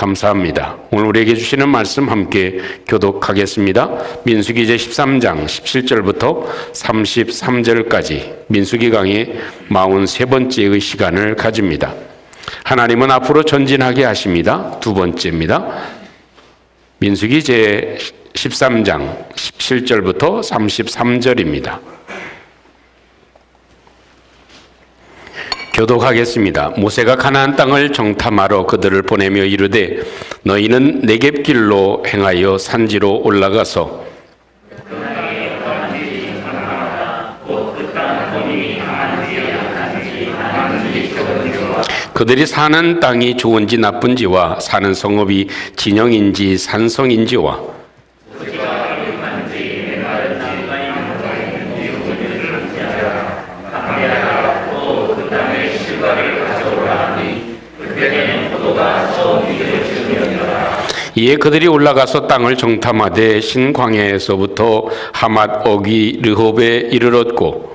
감사합니다. 오늘 우리에게 주시는 말씀 함께 교독하겠습니다. 민수기 제13장 17절부터 33절까지 민수기 강의 43번째의 시간을 가집니다. 하나님은 앞으로 전진하게 하십니다. 두 번째입니다. 민수기 제13장 17절부터 33절입니다. 교독하겠습니다. 모세가 가나안 땅을 정탐하러 그들을 보내며 이르되 너희는 네겝길로 행하여 산지로 올라가서 그들이 사는 땅이 좋은지 나쁜지와 사는 성읍이 진영인지 산성인지와 이에 그들이 올라가서 땅을 정탐하되 신광야에서부터 하맛 어기 르홉에 이르렀고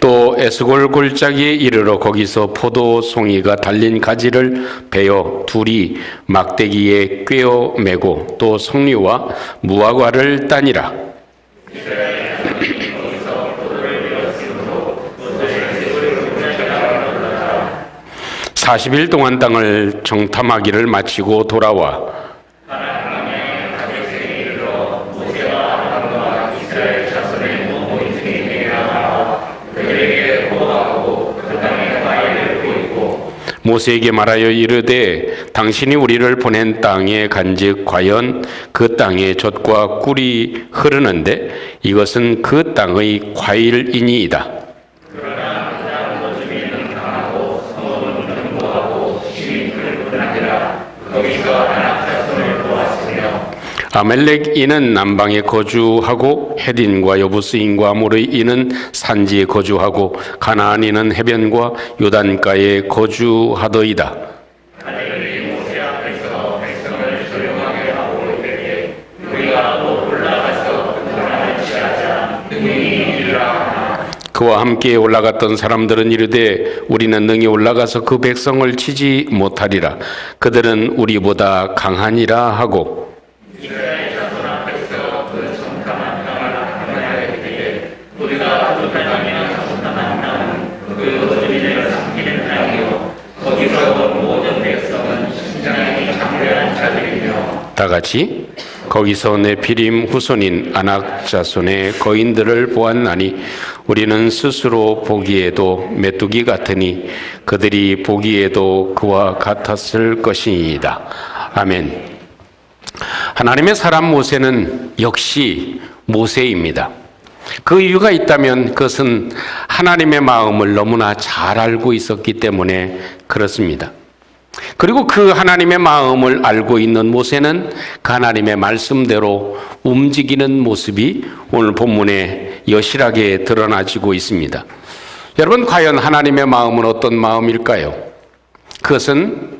또 에스골 골짜기에 이르러 거기서 포도 송이가 달린 가지를 베어 둘이 막대기에 꿰어 매고 또 석류와 무화과를 따니라. 40일 동안 땅을 정탐하기를 마치고 돌아와 모세에게 말하여 이르되 당신이 우리를 보낸 땅에 간즉 과연 그 땅에 젖과 꿀이 흐르는데 이것은 그 땅의 과일이니이다. 아멜렉 인은 남방에 거주하고 헤딘과 여부스인과 아모르 인은 산지에 거주하고 가나안 인은 해변과 요단가에 거주하더이다. 그와 함께 올라갔던 사람들은 이르되 우리는 능히 올라가서 그 백성을 치지 못하리라. 그들은 우리보다 강하니라 하고 다 같이 거기서 네피림 후손인 아낙 자손의 거인들을 보았나니 우리는 스스로 보기에도 메뚜기 같으니 그들이 보기에도 그와 같았을 것이니이다. 아멘. 하나님의 사람 모세는 역시 모세입니다. 그 이유가 있다면 그것은 하나님의 마음을 너무나 잘 알고 있었기 때문에 그렇습니다. 그리고 그 하나님의 마음을 알고 있는 모세는 그 하나님의 말씀대로 움직이는 모습이 오늘 본문에 여실하게 드러나지고 있습니다. 여러분, 과연 하나님의 마음은 어떤 마음일까요? 그것은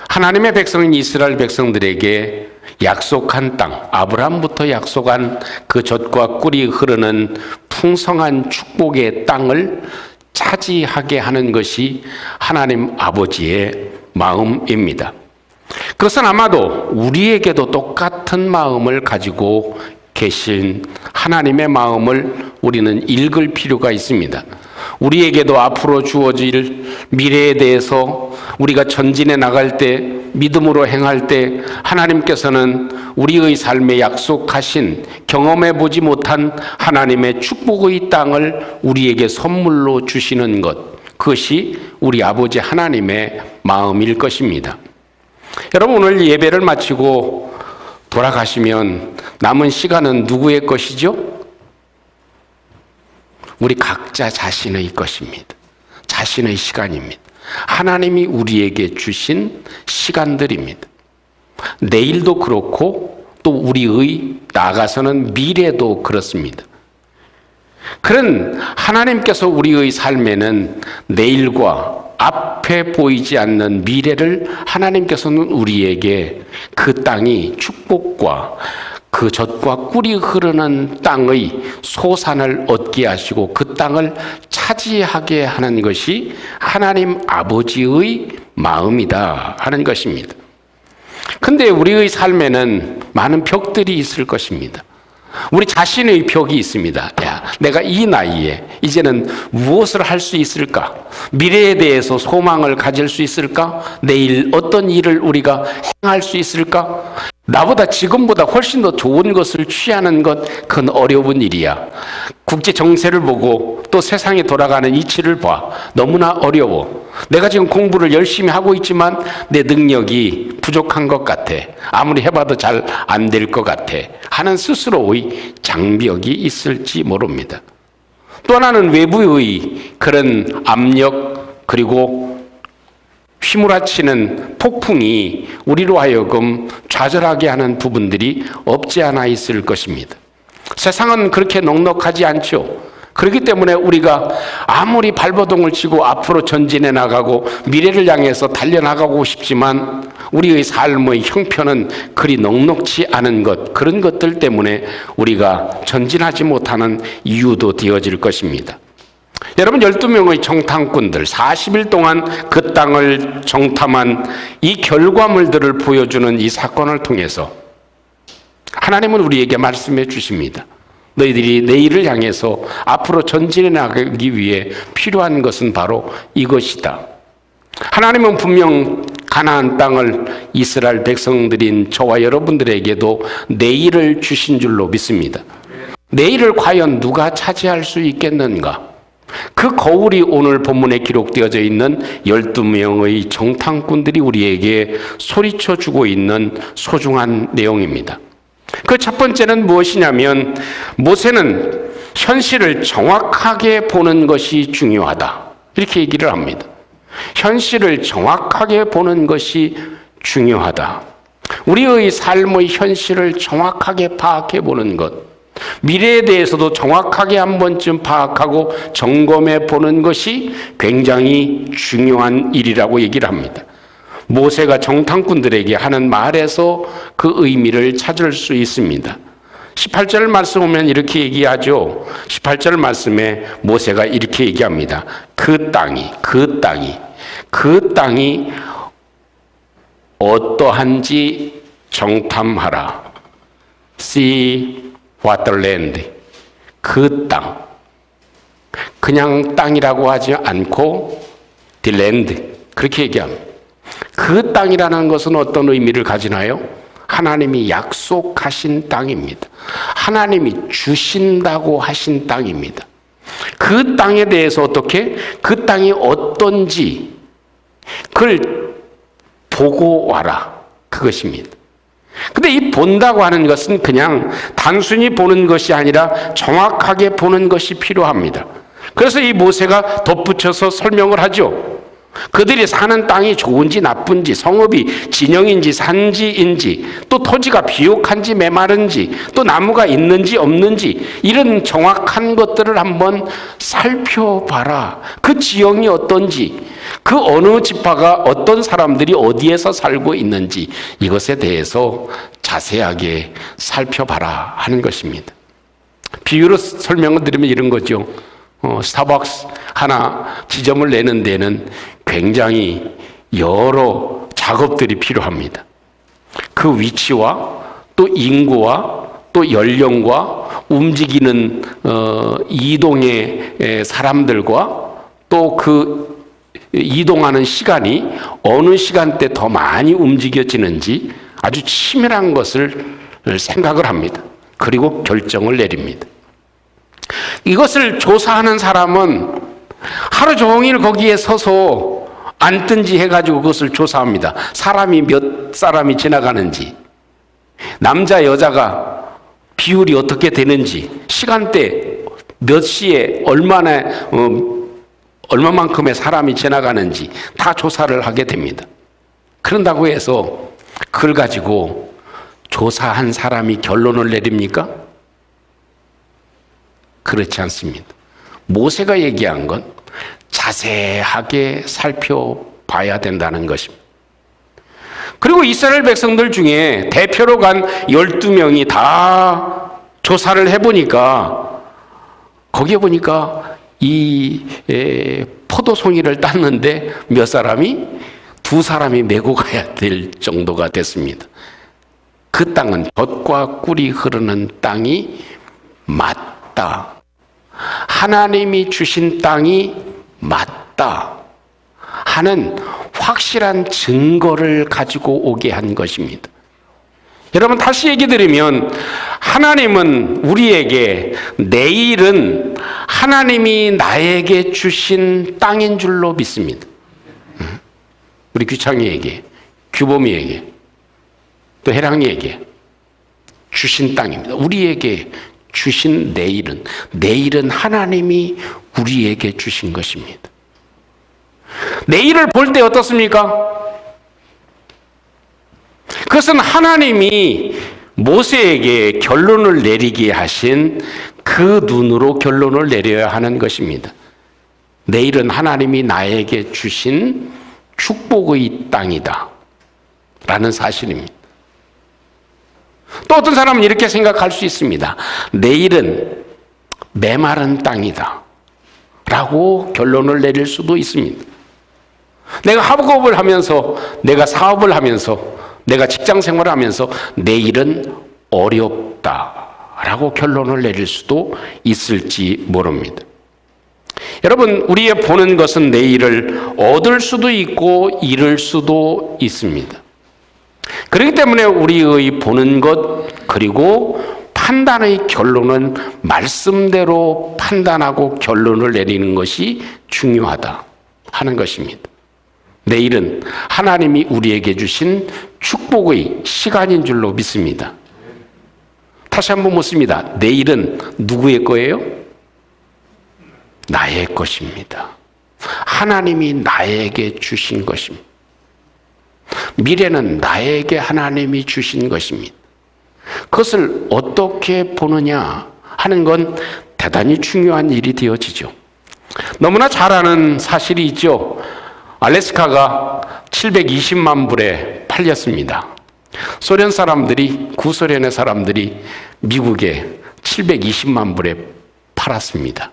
하나님의 백성인 이스라엘 백성들에게 약속한 땅, 아브라함부터 약속한 그 젖과 꿀이 흐르는 풍성한 축복의 땅을 차지하게 하는 것이 하나님 아버지의 마음입니다. 그것은 아마도 우리에게도 똑같은 마음을 가지고 계신 하나님의 마음을 우리는 읽을 필요가 있습니다. 우리에게도 앞으로 주어질 미래에 대해서 우리가 전진해 나갈 때, 믿음으로 행할 때 하나님께서는 우리의 삶에 약속하신 경험해 보지 못한 하나님의 축복의 땅을 우리에게 선물로 주시는 것, 그것이 우리 아버지 하나님의 마음일 것입니다. 여러분, 오늘 예배를 마치고 돌아가시면 남은 시간은 누구의 것이죠? 우리 각자 자신의 것입니다. 자신의 시간입니다. 하나님이 우리에게 주신 시간들입니다. 내일도 그렇고 또 우리의 나아가서는 미래도 그렇습니다. 그런 하나님께서 우리의 삶에는 내일과 앞에 보이지 않는 미래를 하나님께서는 우리에게 그 땅이 축복과 그 젖과 꿀이 흐르는 땅의 소산을 얻게 하시고 그 땅을 차지하게 하는 것이 하나님 아버지의 마음이다 하는 것입니다. 근데 우리의 삶에는 많은 벽들이 있을 것입니다. 우리 자신의 벽이 있습니다. 야, 내가 이 나이에 이제는 무엇을 할 수 있을까? 미래에 대해서 소망을 가질 수 있을까? 내일 어떤 일을 우리가 행할 수 있을까? 나보다 지금보다 훨씬 더 좋은 것을 취하는 것, 그건 어려운 일이야. 국제 정세를 보고 또 세상에 돌아가는 이치를 봐. 너무나 어려워. 내가 지금 공부를 열심히 하고 있지만 내 능력이 부족한 것 같아. 아무리 해봐도 잘 안 될 것 같아. 하는 스스로의 장벽이 있을지 모릅니다. 또 하나는 외부의 그런 압력 그리고 휘몰아치는 폭풍이 우리로 하여금 좌절하게 하는 부분들이 없지 않아 있을 것입니다. 세상은 그렇게 넉넉하지 않죠. 그렇기 때문에 우리가 아무리 발버둥을 치고 앞으로 전진해 나가고 미래를 향해서 달려나가고 싶지만 우리의 삶의 형편은 그리 넉넉지 않은 것, 그런 것들 때문에 우리가 전진하지 못하는 이유도 되어질 것입니다. 여러분, 12명의 정탐꾼들 40일 동안 그 땅을 정탐한 이 결과물들을 보여주는 이 사건을 통해서 하나님은 우리에게 말씀해 주십니다. 너희들이 내일을 향해서 앞으로 전진해 나가기 위해 필요한 것은 바로 이것이다. 하나님은 분명 가나안 땅을 이스라엘 백성들인 저와 여러분들에게도 내일을 주신 줄로 믿습니다. 내일을 과연 누가 차지할 수 있겠는가? 그 거울이 오늘 본문에 기록되어져 있는 12명의 정탐꾼들이 우리에게 소리쳐 주고 있는 소중한 내용입니다. 그 첫 번째는 무엇이냐면 모세는 현실을 정확하게 보는 것이 중요하다. 이렇게 얘기를 합니다. 현실을 정확하게 보는 것이 중요하다. 우리의 삶의 현실을 정확하게 파악해 보는 것, 미래에 대해서도 정확하게 한 번쯤 파악하고 점검해 보는 것이 굉장히 중요한 일이라고 얘기를 합니다. 모세가 정탐꾼들에게 하는 말에서 그 의미를 찾을 수 있습니다. 18절 말씀 보면 이렇게 얘기하죠. 18절 말씀에 모세가 이렇게 얘기합니다. 그 땅이 어떠한지 정탐하라. See what the land. 그 땅. 그냥 땅이라고 하지 않고 the land. 그렇게 얘기합니다. 그 땅이라는 것은 어떤 의미를 가지나요? 하나님이 약속하신 땅입니다. 하나님이 주신다고 하신 땅입니다. 그 땅에 대해서 어떻게? 그 땅이 어떤지 그걸 보고 와라. 그것입니다. 근데 이 본다고 하는 것은 그냥 단순히 보는 것이 아니라 정확하게 보는 것이 필요합니다. 그래서 이 모세가 덧붙여서 설명을 하죠. 그들이 사는 땅이 좋은지 나쁜지, 성읍이 진영인지 산지인지, 또 토지가 비옥한지 메마른지, 또 나무가 있는지 없는지, 이런 정확한 것들을 한번 살펴봐라. 그 지형이 어떤지, 그 어느 지파가 어떤 사람들이 어디에서 살고 있는지, 이것에 대해서 자세하게 살펴봐라 하는 것입니다. 비유로 설명을 드리면 이런 거죠. 스타벅스 하나 지점을 내는 데는 굉장히 여러 작업들이 필요합니다. 그 위치와 또 인구와 또 연령과 움직이는 이동의 사람들과 또 그 이동하는 시간이 어느 시간대 더 많이 움직여지는지 아주 치밀한 것을 생각을 합니다. 그리고 결정을 내립니다. 이것을 조사하는 사람은 하루 종일 거기에 서서 앉든지 해가지고 그것을 조사합니다. 사람이 몇 사람이 지나가는지, 남자 여자가 비율이 어떻게 되는지, 시간대 몇 시에 얼마만큼의 사람이 지나가는지 다 조사를 하게 됩니다. 그런다고 해서 그걸 가지고 조사한 사람이 결론을 내립니까? 그렇지 않습니다. 모세가 얘기한 건 자세하게 살펴봐야 된다는 것입니다. 그리고 이스라엘 백성들 중에 대표로 간 12명이 다 조사를 해보니까 거기에 보니까 이 포도송이를 땄는데 몇 사람이? 2사람이 메고 가야 될 정도가 됐습니다. 그 땅은 젖과 꿀이 흐르는 땅이 맞다. 하나님이 주신 땅이 맞다 하는 확실한 증거를 가지고 오게 한 것입니다. 여러분, 다시 얘기 드리면 하나님은 우리에게 내일은 하나님이 나에게 주신 땅인 줄로 믿습니다. 우리 규창이에게, 규범이에게, 또 혜랑이에게 주신 땅입니다. 우리에게 주신 내일은 하나님이 우리에게 주신 것입니다. 내일을 볼 때 어떻습니까? 그것은 하나님이 모세에게 결론을 내리게 하신 그 눈으로 결론을 내려야 하는 것입니다. 내일은 하나님이 나에게 주신 축복의 땅이다 라는 사실입니다. 또 어떤 사람은 이렇게 생각할 수 있습니다. 내일은 메마른 땅이다 라고 결론을 내릴 수도 있습니다. 내가 학업을 하면서, 내가 사업을 하면서, 내가 직장 생활을 하면서 내일은 어렵다라고 결론을 내릴 수도 있을지 모릅니다. 여러분, 우리의 보는 것은 내일을 얻을 수도 있고 잃을 수도 있습니다. 그렇기 때문에 우리의 보는 것 그리고 판단의 결론은 말씀대로 판단하고 결론을 내리는 것이 중요하다 하는 것입니다. 내일은 하나님이 우리에게 주신 축복의 시간인 줄로 믿습니다. 다시 한번 묻습니다. 내일은 누구의 거예요? 나의 것입니다. 하나님이 나에게 주신 것입니다. 미래는 나에게 하나님이 주신 것입니다. 그것을 어떻게 보느냐 하는 건 대단히 중요한 일이 되어지죠. 너무나 잘 아는 사실이 있죠. 알래스카가 720만 불에 팔렸습니다. 소련 사람들이, 구소련의 사람들이 미국에 720만 불에 팔았습니다.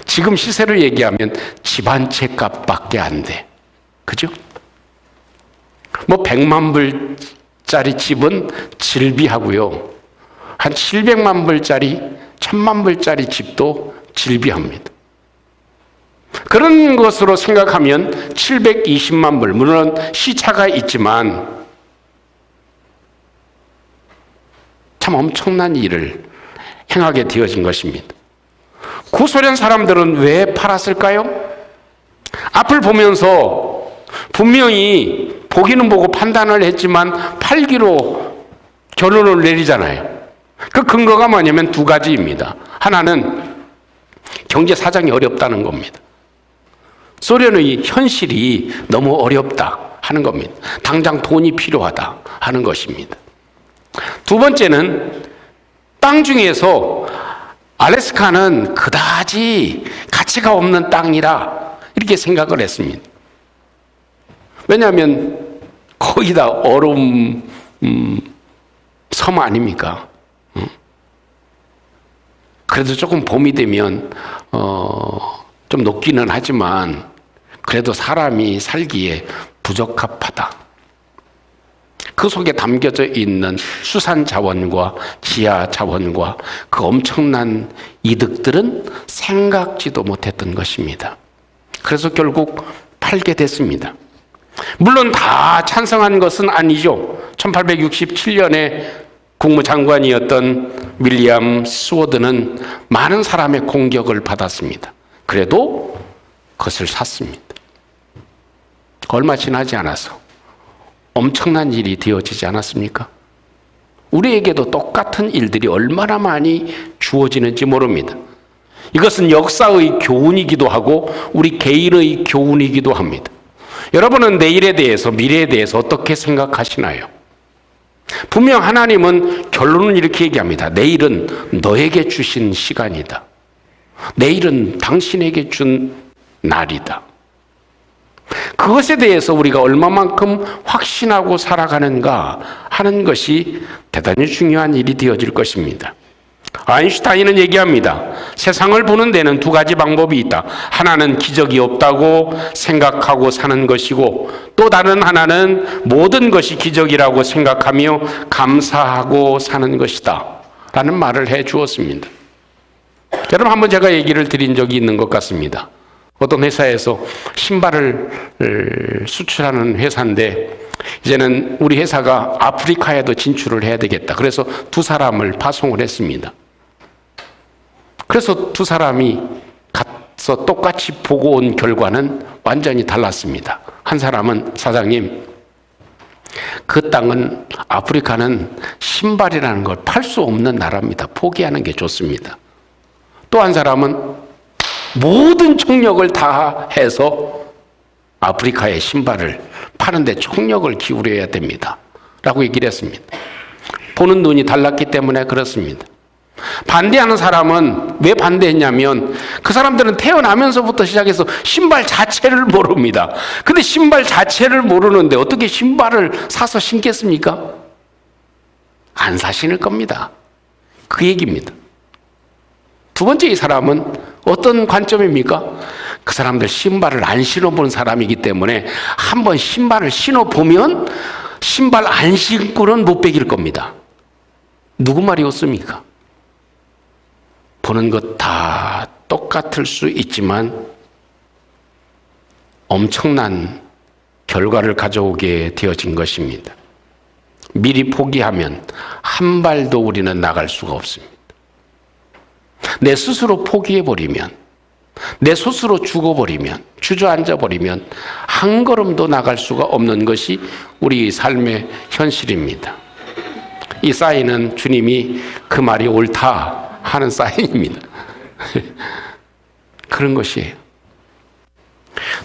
지금 시세를 얘기하면 집 한 채 값밖에 안 돼. 그죠? 뭐 100만 불짜리 집은 질비하고요. 한 700만 불짜리, 1000만 불짜리 집도 질비합니다. 그런 것으로 생각하면 720만 불, 물론 시차가 있지만 참 엄청난 일을 행하게 되어진 것입니다. 구소련 사람들은 왜 팔았을까요? 앞을 보면서 분명히 보기는 보고 판단을 했지만 팔기로 결론을 내리잖아요. 그 근거가 뭐냐면 2가지입니다. 하나는 경제 사정이 어렵다는 겁니다. 소련의 현실이 너무 어렵다 하는 겁니다. 당장 돈이 필요하다 하는 것입니다. 2번째는 땅 중에서 알래스카는 그다지 가치가 없는 땅이라 이렇게 생각을 했습니다. 왜냐하면 거의 다 얼음 섬 아닙니까? 그래도 조금 봄이 되면 좀 녹기는 하지만 그래도 사람이 살기에 부적합하다. 그 속에 담겨져 있는 수산 자원과 지하 자원과 그 엄청난 이득들은 생각지도 못했던 것입니다. 그래서 결국 팔게 됐습니다. 물론 다 찬성한 것은 아니죠. 1867년에 국무장관이었던 윌리엄 스워드는 많은 사람의 공격을 받았습니다. 그래도 그것을 샀습니다. 얼마 지나지 않아서 엄청난 일이 되어지지 않았습니까? 우리에게도 똑같은 일들이 얼마나 많이 주어지는지 모릅니다. 이것은 역사의 교훈이기도 하고 우리 개인의 교훈이기도 합니다. 여러분은 내일에 대해서, 미래에 대해서 어떻게 생각하시나요? 분명 하나님은 결론은 이렇게 얘기합니다. 내일은 너에게 주신 시간이다. 내일은 당신에게 준 날이다. 그것에 대해서 우리가 얼마만큼 확신하고 살아가는가 하는 것이 대단히 중요한 일이 되어질 것입니다. 아인슈타인은 얘기합니다. 세상을 보는 데는 두 가지 방법이 있다. 하나는 기적이 없다고 생각하고 사는 것이고, 또 다른 하나는 모든 것이 기적이라고 생각하며 감사하고 사는 것이다 라는 말을 해 주었습니다. 여러분, 한번 제가 얘기를 드린 적이 있는 것 같습니다. 어떤 회사에서 신발을 수출하는 회사인데, 이제는 우리 회사가 아프리카에도 진출을 해야 되겠다. 그래서 두 사람을 파송을 했습니다. 그래서 두 사람이 가서 똑같이 보고 온 결과는 완전히 달랐습니다. 한 사람은, 사장님, 그 땅은, 아프리카는 신발이라는 걸 팔 수 없는 나라입니다. 포기하는 게 좋습니다. 또 한 사람은 모든 총력을 다해서 아프리카의 신발을 파는데 총력을 기울여야 됩니다 라고 얘기를 했습니다. 보는 눈이 달랐기 때문에 그렇습니다. 반대하는 사람은 왜 반대했냐면, 그 사람들은 태어나면서부터 시작해서 신발 자체를 모릅니다. 근데 신발 자체를 모르는데 어떻게 신발을 사서 신겠습니까? 안 사신을 겁니다. 그 얘기입니다. 두 번째, 이 사람은 어떤 관점입니까? 그 사람들 신발을 안 신어본 사람이기 때문에 한번 신발을 신어보면 신발 안 신고는 못 베길 겁니다. 누구 말이 옳습니까? 보는 것 다 똑같을 수 있지만 엄청난 결과를 가져오게 되어진 것입니다. 미리 포기하면 한 발도 우리는 나갈 수가 없습니다. 내 스스로 포기해버리면, 내 스스로 죽어버리면, 주저앉아버리면 한 걸음도 나갈 수가 없는 것이 우리 삶의 현실입니다. 이 사인은 주님이 그 말이 옳다 하는 사인입니다. 그런 것이에요.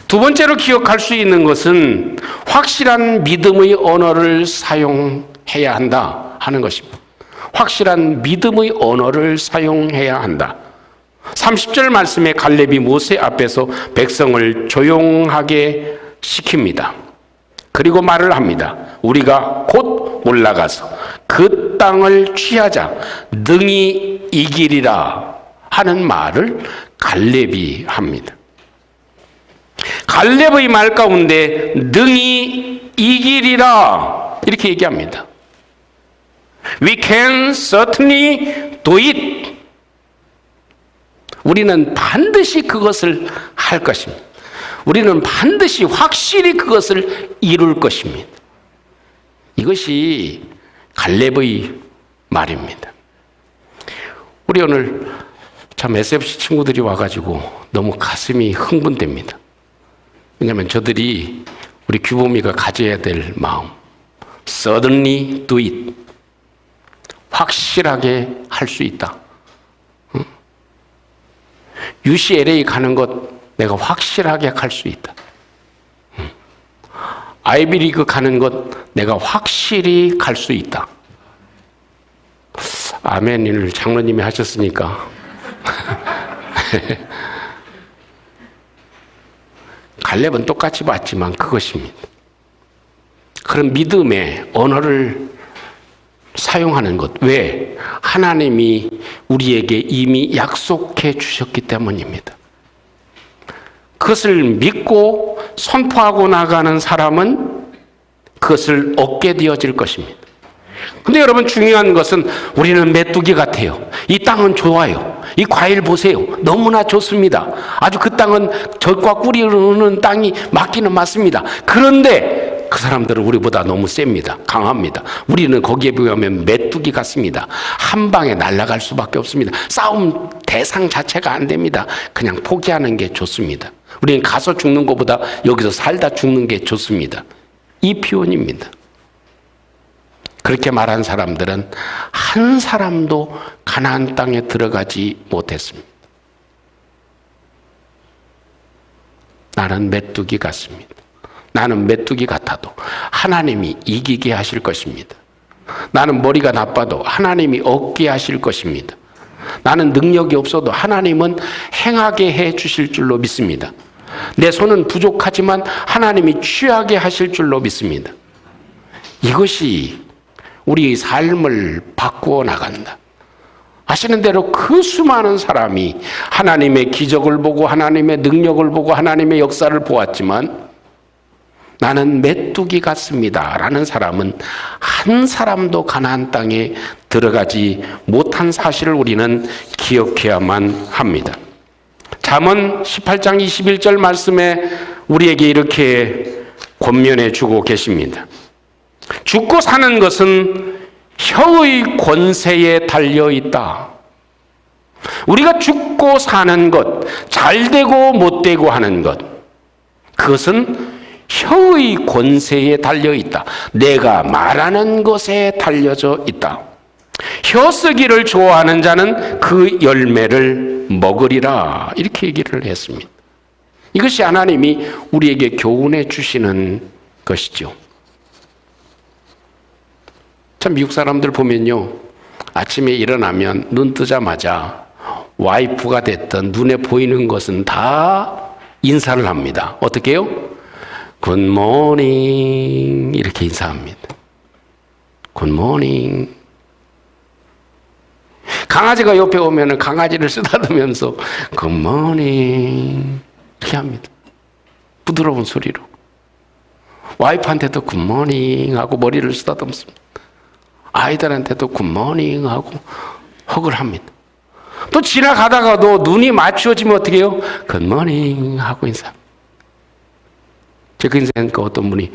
두 번째로 기억할 수 있는 것은 확실한 믿음의 언어를 사용해야 한다 하는 것입니다. 확실한 믿음의 언어를 사용해야 한다. 30절 말씀에 갈렙이 모세 앞에서 백성을 조용하게 시킵니다. 그리고 말을 합니다. 우리가 곧 올라가서 그 땅을 취하자 능히 이기리라 하는 말을 갈렙이 합니다. 갈렙의 말 가운데 능히 이기리라 이렇게 얘기합니다. We can certainly do it. 우리는 반드시 그것을 할 것입니다. 우리는 반드시 확실히 그것을 이룰 것입니다. 이것이 갈렙의 말입니다. 우리 오늘 참 SFC 친구들이 와가지고 너무 가슴이 흥분됩니다. 왜냐하면 저들이 우리 규범이가 가져야 될 마음, certainly do it. 확실하게 할 수 있다. UCLA 가는 것 내가 확실하게 할 수 있다. 아이비리그 가는 것 내가 확실히 갈 수 있다. 아멘을 장로님이 하셨으니까. 갈렙은 똑같이 봤지만 그것입니다. 그런 믿음의 언어를 사용하는 것. 왜? 하나님이 우리에게 이미 약속해 주셨기 때문입니다. 그것을 믿고 선포하고 나가는 사람은 그것을 얻게 되어질 것입니다. 근데 여러분, 중요한 것은 우리는 메뚜기 같아요. 이 땅은 좋아요. 이 과일 보세요. 너무나 좋습니다. 아주 그 땅은 젖과 꿀이 흐르는 땅이 맞기는 맞습니다. 그런데 그 사람들은 우리보다 너무 셉니다. 강합니다. 우리는 거기에 비하면 메뚜기 같습니다. 한 방에 날아갈 수밖에 없습니다. 싸움 대상 자체가 안 됩니다. 그냥 포기하는 게 좋습니다. 우리는 가서 죽는 것보다 여기서 살다 죽는 게 좋습니다. 이 표현입니다. 그렇게 말한 사람들은 한 사람도 가나안 땅에 들어가지 못했습니다. 나는 메뚜기 같습니다. 나는 메뚜기 같아도 하나님이 이기게 하실 것입니다. 나는 머리가 나빠도 하나님이 얻게 하실 것입니다. 나는 능력이 없어도 하나님은 행하게 해 주실 줄로 믿습니다. 내 손은 부족하지만 하나님이 취하게 하실 줄로 믿습니다. 이것이 우리의 삶을 바꾸어 나간다. 아시는 대로 그 수많은 사람이 하나님의 기적을 보고 하나님의 능력을 보고 하나님의 역사를 보았지만 나는 메뚜기 같습니다 라는 사람은 한 사람도 가나안 땅에 들어가지 못한 사실을 우리는 기억해야만 합니다. 잠언 18장 21절 말씀에 우리에게 이렇게 권면해 주고 계십니다. 죽고 사는 것은 혀의 권세에 달려있다. 우리가 죽고 사는 것, 잘되고 못되고 하는 것, 그것은 혀의 권세에 달려있다. 내가 말하는 것에 달려져 있다. 혀 쓰기를 좋아하는 자는 그 열매를 먹으리라. 이렇게 얘기를 했습니다. 이것이 하나님이 우리에게 교훈해 주시는 것이죠. 참 미국 사람들 보면요, 아침에 일어나면 눈 뜨자마자 와이프가 됐던 눈에 보이는 것은 다 인사를 합니다. 어떻게 해요? 굿모닝 이렇게 인사합니다. 굿모닝. 강아지가 옆에 오면 강아지를 쓰다듬으면서 굿모닝 이렇게 합니다. 부드러운 소리로. 와이프한테도 굿모닝 하고 머리를 쓰다듬습니다. 아이들한테도 굿모닝 하고 헉을 합니다. 또 지나가다가도 눈이 맞추어지면 어떻게 해요? 굿모닝 하고 인사합니다. 제가 인사하니까 어떤 분이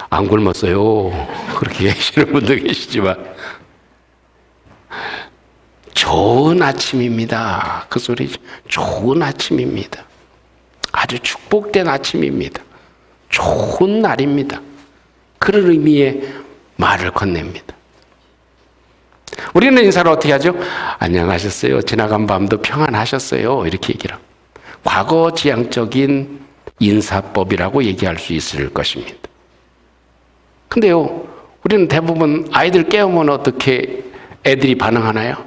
안 굶었어요 그렇게 계시는 분도 계시지만 좋은 아침입니다. 그 소리죠. 좋은 아침입니다. 아주 축복된 아침입니다. 좋은 날입니다. 그런 의미의 말을 건넵니다. 우리는 인사를 어떻게 하죠? 안녕하셨어요. 지나간 밤도 평안하셨어요. 이렇게 얘기를 합니다. 과거 지향적인 인사법이라고 얘기할 수 있을 것입니다. 근데요, 우리는 대부분 아이들 깨우면 어떻게 애들이 반응하나요?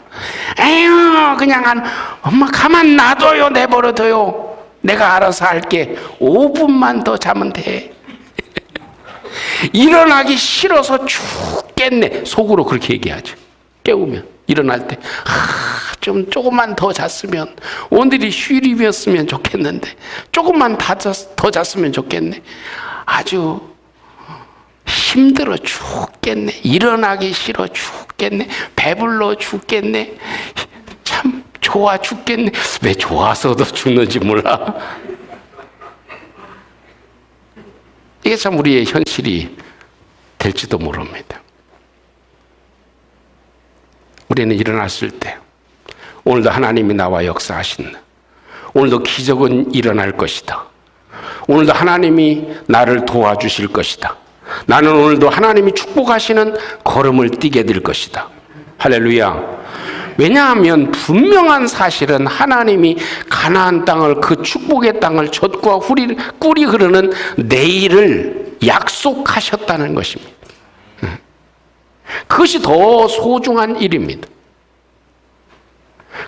에휴, 그냥 엄마 가만 놔둬요. 내버려둬요. 내가 알아서 할게. 5분만 더 자면 돼. 일어나기 싫어서 죽겠네. 속으로 그렇게 얘기하죠. 깨우면 일어날 때 좀 조금만 더 잤으면, 오늘이 휴일이었으면 좋겠는데 조금만 더 잤으면 좋겠네. 아주 힘들어 죽겠네. 일어나기 싫어 죽겠네. 배불러 죽겠네. 참 좋아 죽겠네. 왜 좋아서도 죽는지 몰라. 이게 참 우리의 현실이 될지도 모릅니다. 우리는 일어났을 때 오늘도 하나님이 나와 역사하신다. 오늘도 기적은 일어날 것이다. 오늘도 하나님이 나를 도와주실 것이다. 나는 오늘도 하나님이 축복하시는 걸음을 뛰게 될 것이다. 할렐루야. 왜냐하면 분명한 사실은 하나님이 가나안 땅을, 그 축복의 땅을 젖과 꿀이 흐르는 내일을 약속하셨다는 것입니다. 그것이 더 소중한 일입니다.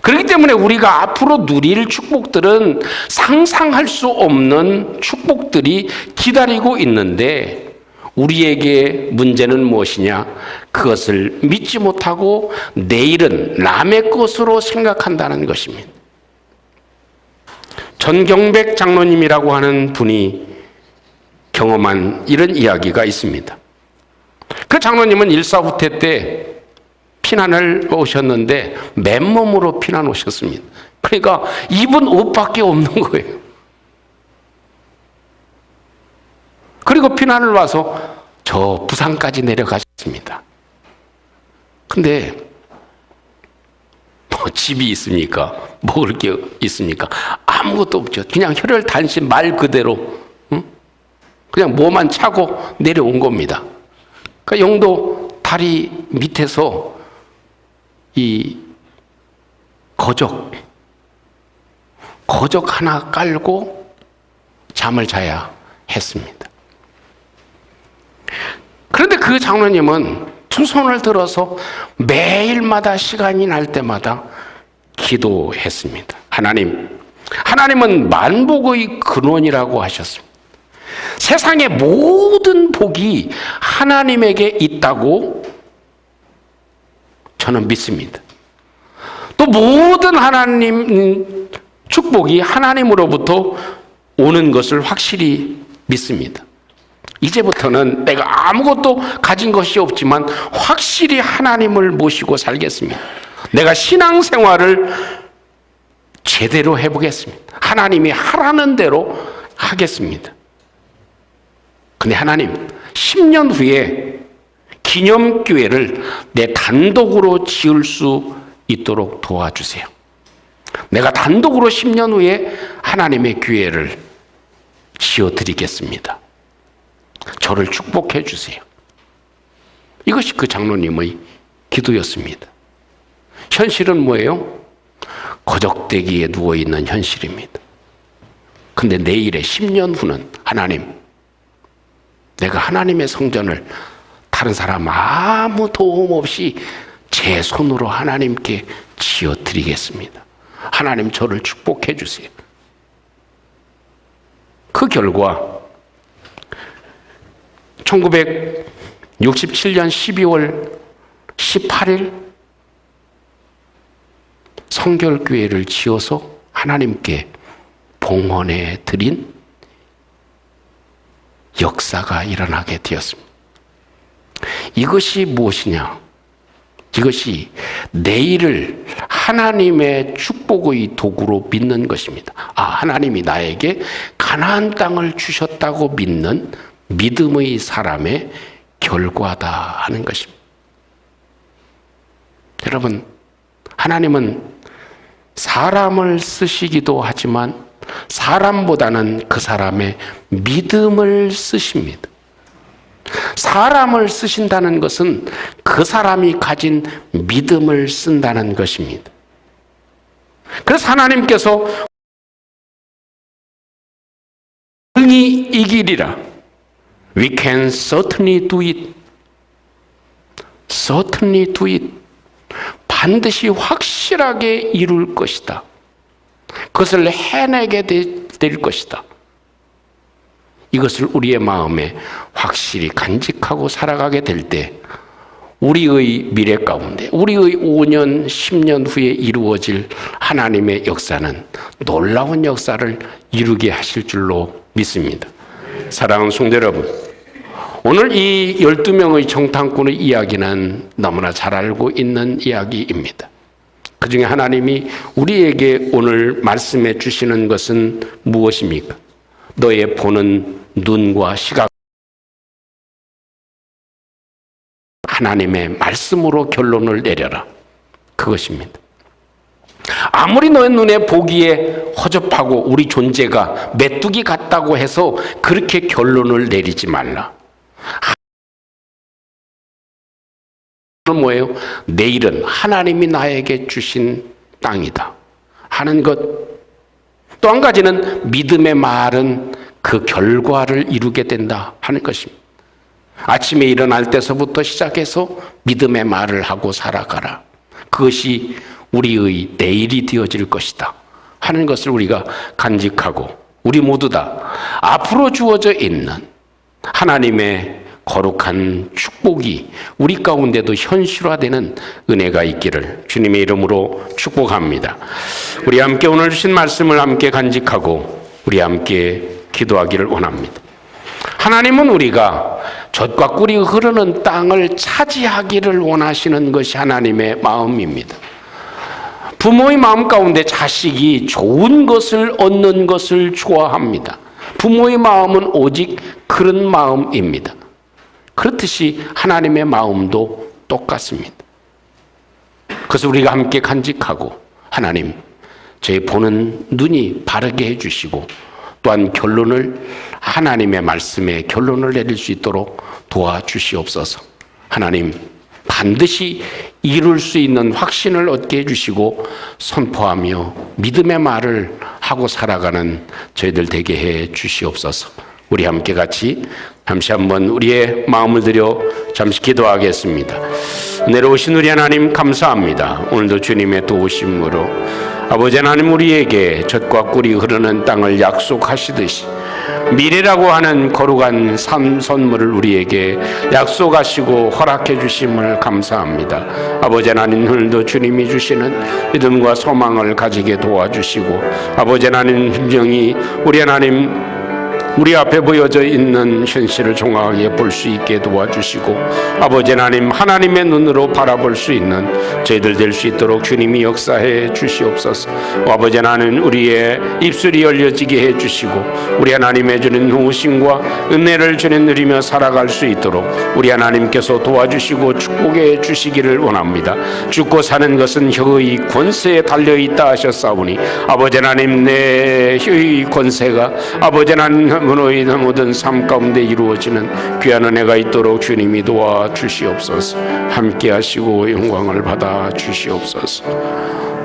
그렇기 때문에 우리가 앞으로 누릴 축복들은 상상할 수 없는 축복들이 기다리고 있는데, 우리에게 문제는 무엇이냐? 그것을 믿지 못하고 내일은 남의 것으로 생각한다는 것입니다. 전경백 장로님이라고 하는 분이 경험한 이런 이야기가 있습니다. 그 장로님은 일사후퇴 때 피난을 오셨는데 맨몸으로 피난 오셨습니다. 그러니까 입은 옷밖에 없는 거예요. 그리고 피난을 와서 저 부산까지 내려가셨습니다. 근데 뭐 집이 있습니까? 먹을 게 있습니까? 아무것도 없죠. 그냥 혈혈단신 말 그대로 그냥 뭐만 차고 내려온 겁니다. 그러니까 영도 다리 밑에서 이 거적 하나 깔고 잠을 자야 했습니다. 그런데 그 장로님은 두 손을 들어서 매일마다 시간이 날 때마다 기도했습니다. 하나님, 하나님은 만복의 근원이라고 하셨습니다. 세상의 모든 복이 하나님에게 있다고 저는 믿습니다. 또 모든 하나님 축복이 하나님으로부터 오는 것을 확실히 믿습니다. 이제부터는 내가 아무것도 가진 것이 없지만 확실히 하나님을 모시고 살겠습니다. 내가 신앙생활을 제대로 해보겠습니다. 하나님이 하라는 대로 하겠습니다. 근데 하나님, 10년 후에 기념교회를 내 단독으로 지을 수 있도록 도와주세요. 내가 단독으로 10년 후에 하나님의 교회를 지어드리겠습니다. 저를 축복해 주세요. 이것이 그 장로님의 기도였습니다. 현실은 뭐예요? 거적대기에 누워있는 현실입니다. 근데 내일에 10년 후는 하나님, 내가 하나님의 성전을 다른 사람 아무 도움 없이 제 손으로 하나님께 지어드리겠습니다. 하나님 저를 축복해 주세요. 그 결과 1967년 12월 18일 성결교회를 지어서 하나님께 봉헌해 드린 역사가 일어나게 되었습니다. 이것이 무엇이냐? 이것이 내일을 하나님의 축복의 도구로 믿는 것입니다. 하나님이 나에게 가나안 땅을 주셨다고 믿는 믿음의 사람의 결과다 하는 것입니다. 여러분, 하나님은 사람을 쓰시기도 하지만 사람보다는 그 사람의 믿음을 쓰십니다. 사람을 쓰신다는 것은 그 사람이 가진 믿음을 쓴다는 것입니다. 그래서 하나님께서 능히 이기리라. We can certainly do it. Certainly do it. 반드시 확실하게 이룰 것이다. 그것을 해내게 될 것이다. 이것을 우리의 마음에 확실히 간직하고 살아가게 될 때 우리의 미래 가운데 우리의 5년, 10년 후에 이루어질 하나님의 역사는 놀라운 역사를 이루게 하실 줄로 믿습니다. 사랑하는 성도 여러분, 오늘 이 12명의 정탐꾼의 이야기는 너무나 잘 알고 있는 이야기입니다. 그 중에 하나님이 우리에게 오늘 말씀해 주시는 것은 무엇입니까? 너의 보는 눈과 시각, 하나님의 말씀으로 결론을 내려라. 그것입니다. 아무리 너의 눈에 보기에 허접하고 우리 존재가 메뚜기 같다고 해서 그렇게 결론을 내리지 말라. 뭐예요? 내일은 하나님이 나에게 주신 땅이다 하는 것. 또 한 가지는 믿음의 말은 그 결과를 이루게 된다 하는 것입니다. 아침에 일어날 때서부터 시작해서 믿음의 말을 하고 살아가라. 그것이 우리의 내일이 되어질 것이다 하는 것을 우리가 간직하고, 우리 모두 다 앞으로 주어져 있는 하나님의 거룩한 축복이 우리 가운데도 현실화되는 은혜가 있기를 주님의 이름으로 축복합니다. 우리 함께 오늘 주신 말씀을 함께 간직하고 우리 함께 기도하기를 원합니다. 하나님은 우리가 젖과 꿀이 흐르는 땅을 차지하기를 원하시는 것이 하나님의 마음입니다. 부모의 마음 가운데 자식이 좋은 것을 얻는 것을 좋아합니다. 부모의 마음은 오직 그런 마음입니다. 그렇듯이 하나님의 마음도 똑같습니다. 그래서 우리가 함께 간직하고, 하나님, 제 보는 눈이 바르게 해주시고 또한 결론을 하나님의 말씀에 결론을 내릴 수 있도록 도와주시옵소서. 하나님, 반드시 이룰 수 있는 확신을 얻게 해주시고 선포하며 믿음의 말을 하고 살아가는 저희들 되게 해 주시옵소서. 우리 함께 같이 잠시 한번 우리의 마음을 들여 잠시 기도하겠습니다. 내려오신 우리 하나님 감사합니다. 오늘도 주님의 도우심으로 아버지 하나님, 우리에게 젖과 꿀이 흐르는 땅을 약속하시듯이 미래라고 하는 거룩한 삶 선물을 우리에게 약속하시고 허락해 주심을 감사합니다. 아버지 하나님, 오늘도 주님이 주시는 믿음과 소망을 가지게 도와주시고, 아버지 하나님, 분명히 우리 하나님 우리 앞에 보여져 있는 현실을 정확하게 볼 수 있게 도와주시고, 아버지 하나님, 하나님의 눈으로 바라볼 수 있는 저희들 될 수 있도록 주님이 역사해 주시옵소서. 아버지 하나님, 우리의 입술이 열려지게 해 주시고, 우리 하나님의 주는 도우심과 은혜를 주님 누리며 살아갈 수 있도록 우리 하나님께서 도와주시고 축복해 주시기를 원합니다. 죽고 사는 것은 혀의 권세에 달려있다 하셨사오니, 아버지 하나님, 내 혀의 권세가 아버지 하나님 너희의 모든 삶 가운데 이루어지는 귀한 은혜가 있도록 주님이 도와주시옵소서. 함께 하시고 영광을 받아 주시옵소서.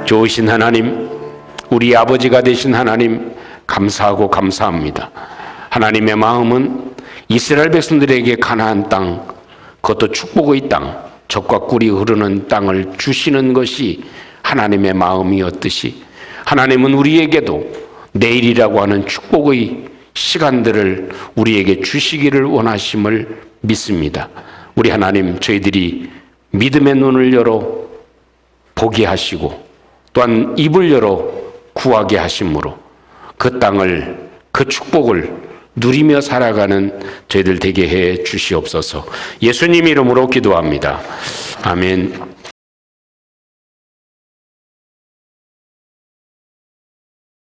좋으신 하나님, 우리 아버지가 되신 하나님, 감사하고 감사합니다. 하나님의 마음은 이스라엘 백성들에게 가나안 땅, 그것도 축복의 땅, 젖과 꿀이 흐르는 땅을 주시는 것이 하나님의 마음이었듯이, 하나님은 우리에게도 내일이라고 하는 축복의 시간들을 우리에게 주시기를 원하심을 믿습니다. 우리 하나님, 저희들이 믿음의 눈을 열어 보게 하시고 또한 입을 열어 구하게 하심으로 그 땅을, 그 축복을 누리며 살아가는 저희들 되게 해 주시옵소서. 예수님 이름으로 기도합니다. 아멘.